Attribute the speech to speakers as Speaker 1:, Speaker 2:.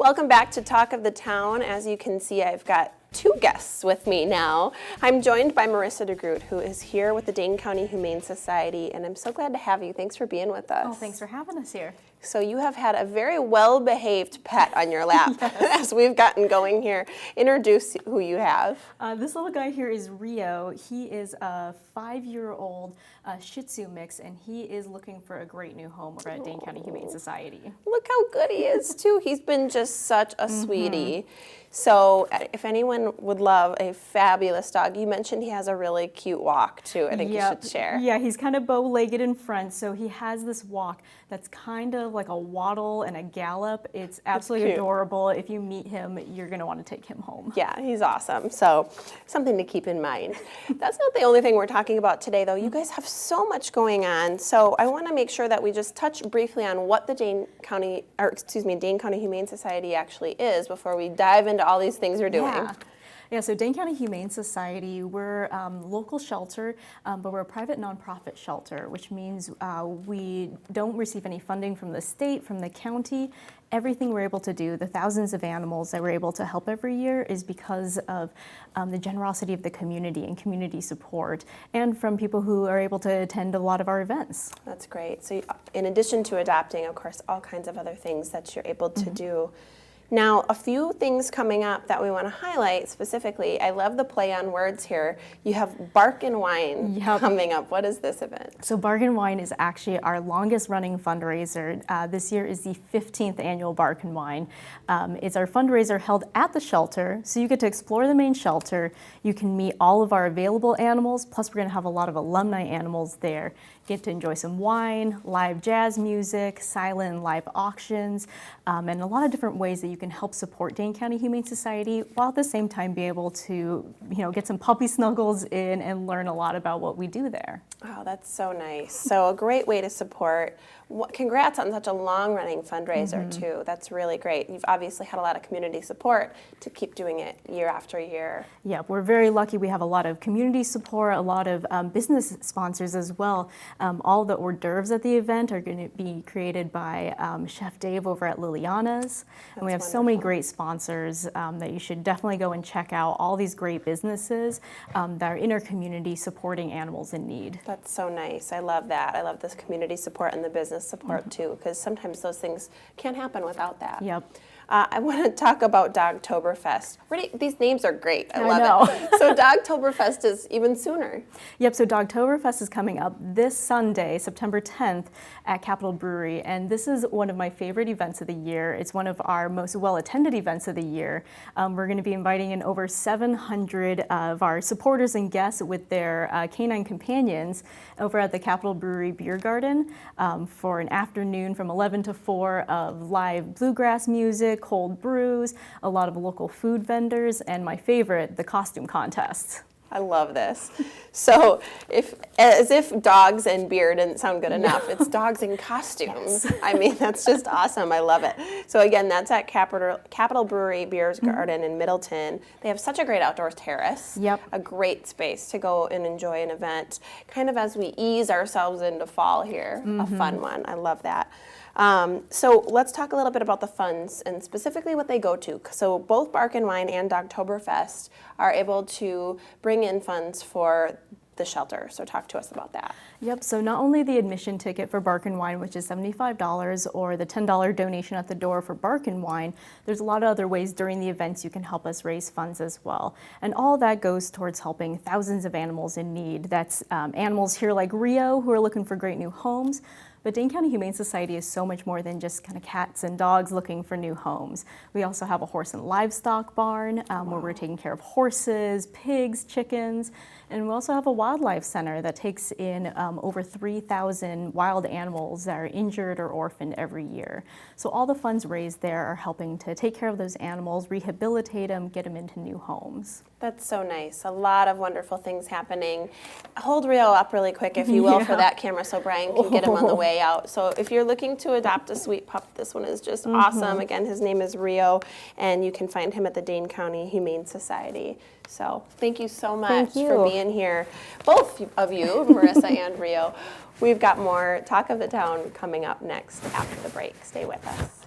Speaker 1: Welcome back to Talk of the Town. As you can see, I've got two guests with me now. I'm joined by Marissa DeGroot, who is here with the Dane County Humane Society, and I'm so glad to have you. Thanks for being with us.
Speaker 2: Oh, thanks for having us here.
Speaker 1: So you have had a very well-behaved pet on your lap as we've gotten going here. Introduce who you have.
Speaker 2: This little guy here is Rio. He is a 5-year-old Shih Tzu mix, and he is looking for a great new home over at Dane County Humane Society.
Speaker 1: Look how good he is, too. He's been just such a sweetie. So if anyone would love a fabulous dog, you mentioned he has a really cute walk, too. I think you should share.
Speaker 2: Yeah, he's kind of bow-legged in front, so he has this walk that's kind of like a waddle and a gallop. It's absolutely adorable. If you meet him, you're going to want to take him home.
Speaker 1: Yeah, he's awesome. So something to keep in mind. That's not the only thing we're talking about today, though. You guys have so much going on. So I want to make sure that we just touch briefly on what the Dane County Humane Society actually is before we dive into all these things you're doing.
Speaker 2: Yeah, so Dane County Humane Society, we're a local shelter, but we're a private nonprofit shelter, which means we don't receive any funding from the state, from the county. Everything we're able to do, the thousands of animals that we're able to help every year, is because of the generosity of the community and community support, and from people who are able to attend a lot of our events.
Speaker 1: That's great. So in addition to adopting, of course, all kinds of other things that you're able to do. Now, a few things coming up that we want to highlight specifically. I love the play on words here. You have Bark and Wine coming up. What is this event?
Speaker 2: So Bark and Wine is actually our longest running fundraiser. This year is the 15th annual Bark and Wine. It's our fundraiser held at the shelter, so you get to explore the main shelter. You can meet all of our available animals, plus we're going to have a lot of alumni animals there. Get to enjoy some wine, live jazz music, silent and live auctions, and a lot of different ways that you can help support Dane County Humane Society while at the same time be able to, get some puppy snuggles in and learn a lot about what we do there.
Speaker 1: Oh, that's so nice. So a great way to support. Congrats on such a long-running fundraiser, too. That's really great. You've obviously had a lot of community support to keep doing it year after year.
Speaker 2: Yeah, we're very lucky. We have a lot of community support, a lot of business sponsors as well. All the hors d'oeuvres at the event are going to be created by Chef Dave over at Liliana's. And we have so many great sponsors that you should definitely go and check out. All these great businesses that are in our community supporting animals in need.
Speaker 1: That's so nice. I love that. I love this community support and the business support too, because sometimes those things can't happen without that.
Speaker 2: Yep.
Speaker 1: I want to talk about Dogtoberfest. These names are great. I love it. So Dogtoberfest is even sooner.
Speaker 2: Yep, so Dogtoberfest is coming up this Sunday, September 10th at Capitol Brewery, and this is one of my favorite events of the year. It's one of our most well-attended events of the year. We're going to be inviting in over 700 of our supporters and guests with their canine companions over at the Capitol Brewery Beer Garden for an afternoon from 11 to 4 of live bluegrass music, cold brews, a lot of local food vendors, and my favorite, the costume contests.
Speaker 1: I love this. So as if dogs and beer didn't sound good enough, it's dogs in costumes. Yes. I mean, that's just awesome. I love it. So again, that's at Capitol Brewery Beer Garden in Middleton. They have such a great outdoor terrace.
Speaker 2: Yep. A
Speaker 1: great space to go and enjoy an event, kind of as we ease ourselves into fall here. A fun one. I love that. So let's talk a little bit about the funds and specifically what they go to. So both Bark and Wine and Dogtoberfest are able to bring in funds for the shelter. So talk to us about that.
Speaker 2: Yep, so not only the admission ticket for Bark and Wine, which is $75, or the $10 donation at the door for Bark and Wine, there's a lot of other ways during the events you can help us raise funds as well. And all that goes towards helping thousands of animals in need. That's animals here like Rio who are looking for great new homes. But Dane County Humane Society is so much more than just kind of cats and dogs looking for new homes. We also have a horse and livestock barn where we're taking care of horses, pigs, chickens, and we also have a wildlife center that takes in over 3,000 wild animals that are injured or orphaned every year. So all the funds raised there are helping to take care of those animals, rehabilitate them, get them into new homes.
Speaker 1: That's so nice. A lot of wonderful things happening. Hold Rio up really quick, if you will, for that camera so Brian can get him on the way out. So if you're looking to adopt a sweet pup, this one is just awesome. Again, his name is Rio, and you can find him at the Dane County Humane Society. So thank you so much for being here, both of you, Marissa and Rio. We've got more Talk of the Town coming up next after the break. Stay with us.